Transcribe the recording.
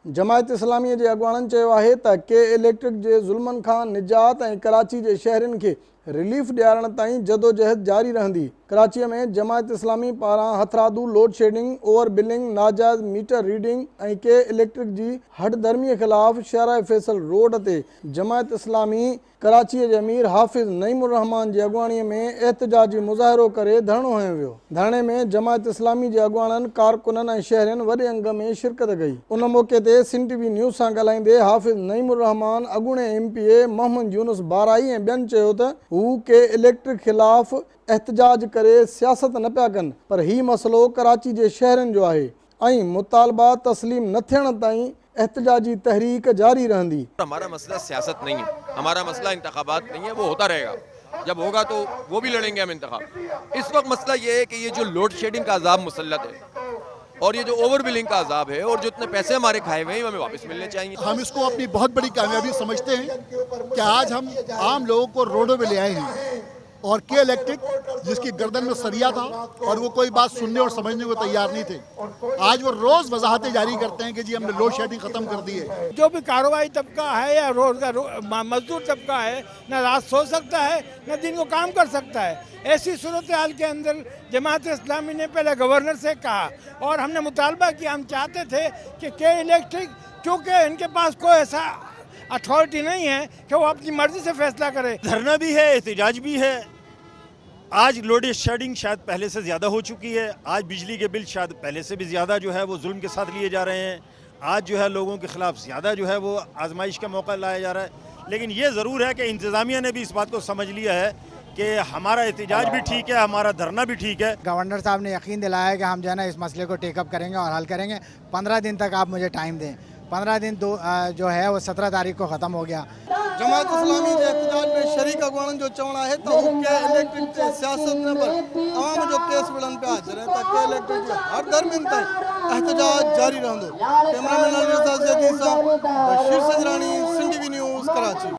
जमायत इस्लामी के अगवाननि चयो आहे त के इलेक्ट्रिक के ज़ुल्मनि खां निजात ऐं कराची के शहरनि के रिलीफ ॾियारण ताईं जदोजहद जारी रहंदी। कराची में जमायत इस्लामी पारां हथरादू लोड शेडिंग, ओवर बिलिंग, नाजायज़ मीटर रीडिंग ऐं के इलेक्ट्रिक की हडधर्मी खिलाफ शाहराह फैसल रोड ते जमायत इस्लामी कराची के अमीर हाफिज़ नईमुर रहमान की अगवानी में एहतजाजी मुज़ाहिरो करे धरणो हयो वियो। धरणे में जमायत इस्लामी के अगवाननि, कारकुननि ऐं शहरियुनि वॾे अंग में शिरकत कई। उन मौके ते सिंध टीवी न्यूज़ सां ॻाल्हाईंदे हाफिज़ नईमुर रहमान, अॻूणे MPA मोहम्मद यूनुस बाराई ऐं ॿियनि चयो त हू के इलेक्ट्रिक खिलाफ एहतजाज करे सियासत न पिया कनि, पर ही मसलो कराची के शहरनि जो आहे ऐं मुतालबा तस्लीम न थियण ताईं एहतजाजी तहरीक जारी रहंदी। हमारा मसला सियासत नहीं है, हमारा मसला इंतखाबात नहीं है, वो होता रहेगा। जब होगा तो वो भी लड़ेंगे हम इंतखाब। इस वक्त मसला ये है कि ये जो लोड शेडिंग का अजाब मुसल्लत है और ये जो ओवर बिलिंग का अजाब है और जो इतने पैसे हमारे खाए हुए हैं हमें वापस मिलने चाहिए। हम इसको अपनी बहुत बड़ी कामयाबी समझते हैं कि आज हम आम लोगों को रोडों पे ले आए हैं और के इलेक्ट्रिक जिसकी गर्दन में सरिया था और वो कोई बात सुनने और समझने को तैयार नहीं थे, आज वो रोज वजाहतें जारी करते हैं कि जी हमने लोड शेडिंग खत्म कर दी है। जो भी कारोबारी तबका है या रोजगार मजदूर तबका है, न रात सो सकता है न दिन को काम कर सकता है। ऐसी सूरत हाल के अंदर जमात इस्लामी ने पहले गवर्नर से कहा और हमने मुतालबा किया, हम चाहते थे कि के इलेक्ट्रिक, क्योंकि इनके पास कोई ऐसा अथॉरिटी नहीं है कि वो अपनी मर्जी से फैसला करे। धरना भी है, एहतजाज भी है। आज लोड शेडिंग शायद पहले से ज़्यादा हो चुकी है, आज बिजली के बिल शायद पहले से भी ज़्यादा जो है वो जुल्म के साथ लिए जा रहे हैं। आज जो है लोगों के ख़िलाफ़ ज़्यादा जो है वो आजमाइश का मौका लाया जा रहा है। लेकिन ये ज़रूर है कि इंतज़ामिया ने भी इस बात को समझ लिया है कि हमारा एहतजाज भी ठीक है, हमारा धरना भी ठीक है। गवर्नर साहब ने यकीन दिलाया है कि हम जो है ना इस मसले को टेकअप करेंगे और हल करेंगे। 15 दिन तक आप मुझे टाइम दें। 15 दिन जो है वो 17 तारीख को ख़त्म हो गया। जमायत इस्लामी के एहतजाज में शरीक अगवाननि जो चवणु आहे त हू के इलेक्ट्रिक ते सियासत न पर आवाम जो केस विढ़नि पिया, जॾहिं त के इलेक्ट्रिक जे हर धर्मियुनि ताईं एहतजाज जारी रहंदो। कैमरामैन अली सां बशीर सजरानी, सिंध टीवी न्यूज़, कराची।